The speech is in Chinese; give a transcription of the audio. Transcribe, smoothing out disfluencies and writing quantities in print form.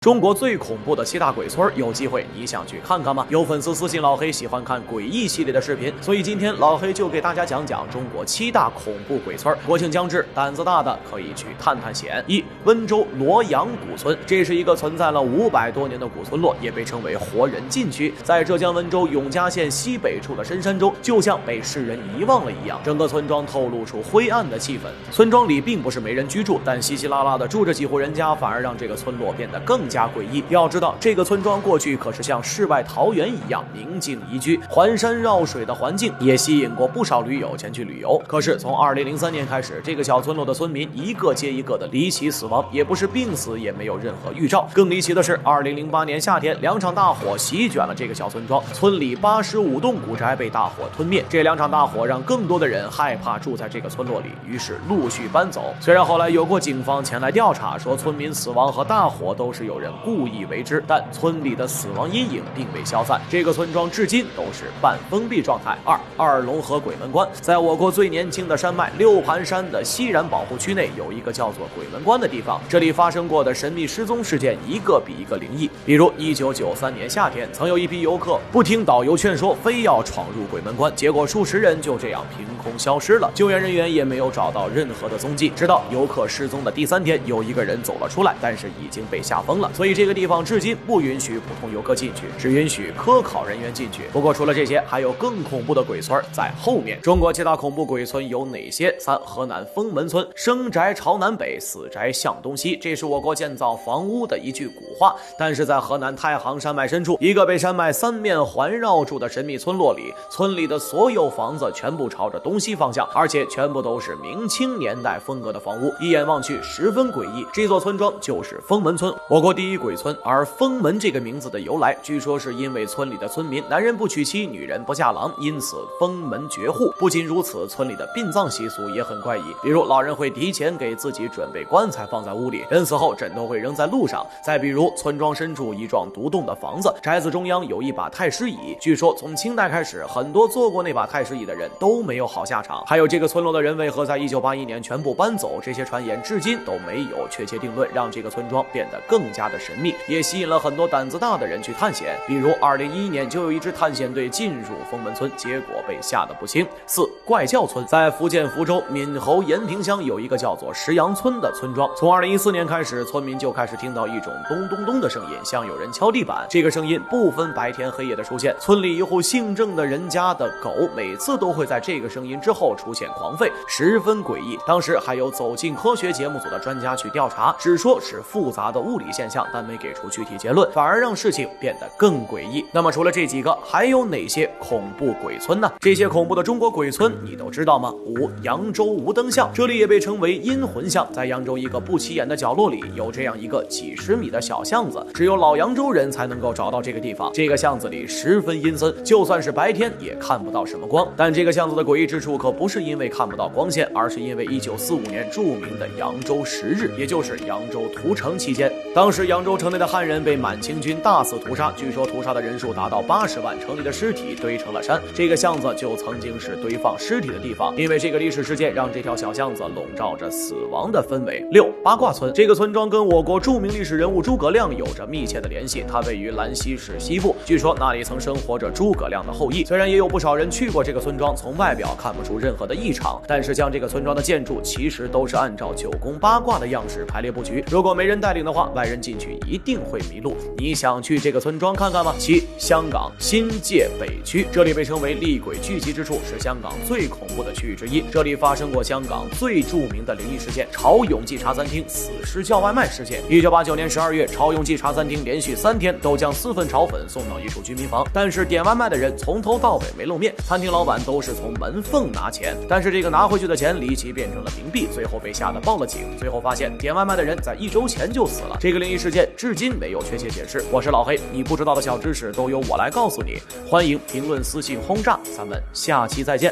中国最恐怖的7大鬼村，有机会你想去看看吗？有粉丝私信老黑喜欢看诡异系列的视频，所以今天老黑就给大家讲讲中国7大恐怖鬼村。国庆将至，胆子大的可以去探探险。温州罗阳古村，这是一个存在了500多年的古村落，也被称为活人禁区。在浙江温州永嘉县西北处的深山中，就像被世人遗忘了一样，整个村庄透露出灰暗的气氛。村庄里并不是没人居住，但稀稀拉拉的住着几户人家，反而让这个村落变得更加诡异。要知道，这个村庄过去可是像世外桃源一样宁静宜居，环山绕水的环境也吸引过不少驴友前去旅游。可是从2003年开始，这个小村落的村民一个接一个的离奇死亡，也不是病死，也没有任何预兆。更离奇的是，2008年夏天，2场大火席卷了这个小村庄，村里85栋古宅被大火吞灭。这2场大火让更多的人害怕住在这个村落里，于是陆续搬走。虽然后来有过警方前来调查，说村民死亡和大火都是有人故意为之，但村里的死亡阴影并未消散，这个村庄至今都是半封闭状态。二龙河鬼门关，在我国最年轻的山脉六盘山的西然保护区内，有一个叫做鬼门关的地方，这里发生过的神秘失踪事件一个比一个灵异。比如1993年夏天，曾有一批游客不听导游劝说，非要闯入鬼门关，结果数十人就这样凭空消失了，救援人员也没有找到任何的踪迹。直到游客失踪的第3天，有一个人走了出来，但是已经被吓疯了，所以这个地方至今不允许普通游客进去，只允许科考人员进去。不过除了这些，还有更恐怖的鬼村在后面。中国7大恐怖鬼村有哪些？3. 河南封门村，生宅朝南北，死宅向东西，这是我国建造房屋的一句古话。但是在河南太行山脉深处，一个被山脉3面环绕住的神秘村落里，村里的所有房子全部朝着东西方向，而且全部都是明清年代风格的房屋，一眼望去十分诡异。这座村庄就是封门村，我国第1鬼村。而封门这个名字的由来，据说是因为村里的村民男人不娶妻，女人不嫁郎，因此封门绝户。不仅如此，村里的殡葬习俗也很怪异，比如老人会提前给自己准备棺材放在屋里，人死后枕头会扔在路上。再比如村庄深处一幢独栋的房子，宅子中央有一把太师椅，据说从清代开始，很多坐过那把太师椅的人都没有好下场。还有这个村落的人为何在1981年全部搬走，这些传言至今都没有确切定论，让这个村庄变得更加的神秘，也吸引了很多胆子大的人去探险。比如2011年就有一支探险队进入封门村，结果被吓得不轻。4. 怪叫村，在福建福州闽侯延平乡有一个叫做石阳村的村庄，从2014年开始，村民就开始听到一种咚咚咚的声音，像有人敲地板。这个声音不分白天黑夜的出现，村里一户姓郑的人家的狗每次都会在这个声音之后出现狂吠，十分诡异。当时还有走进科学节目组的专家去调查，只说是复杂的物理现象，但没给出具体结论，反而让事情变得更诡异。那么除了这几个，还有哪些恐怖鬼村呢？这些恐怖的中国鬼村你都知道吗？5. 扬州无灯巷，这里也被称为阴魂巷，在扬州一个不起眼的角落里，有这样一个几十米的小巷子，只有老扬州人才能够找到这个地方。这个巷子里十分阴森，就算是白天也看不到什么光。但这个巷子的诡异之处可不是因为看不到光线，而是因为1945年著名的扬州10日，也就是扬州屠城期间，当时扬州城内的汉人被满清军大肆屠杀，据说屠杀的人数达到80万，城里的尸体堆成了山。这个巷子就曾经是堆放尸体的地方，因为这个历史事件让这条小巷子笼罩着死亡的氛围。6. 八卦村，这个村庄跟我国著名历史人物诸葛亮有着密切的联系，它位于兰溪市西部，据说那里曾生活着诸葛亮的后裔。虽然也有不少人去过这个村庄，从外表看不出任何的异常，但是像这个村庄的建筑其实都是按照九宫八卦的样式排列布局，如果没人带领的话，外人进去一定会迷路。你想去这个村庄看看吗？7. 香港新界北区，这里被称为厉鬼聚集之处，是香港最恐怖的区域之一，这里发生过香港最著名的灵异事件潮涌记茶餐厅死尸叫外卖事件。1989年12月，潮涌记茶餐厅连续3天都将4份炒粉送到一处居民房，但是点外卖的人从头到尾没露面，餐厅老板都是从门缝拿钱，但是这个拿回去的钱离奇变成了冥币，最后被吓得报了警，最后发现点外卖的人在1周前就死了。这个灵异事件至今没有确切解释。我是老黑，你不知道的小知识都由我来告诉你，欢迎评论私信轰炸，咱们下期再见。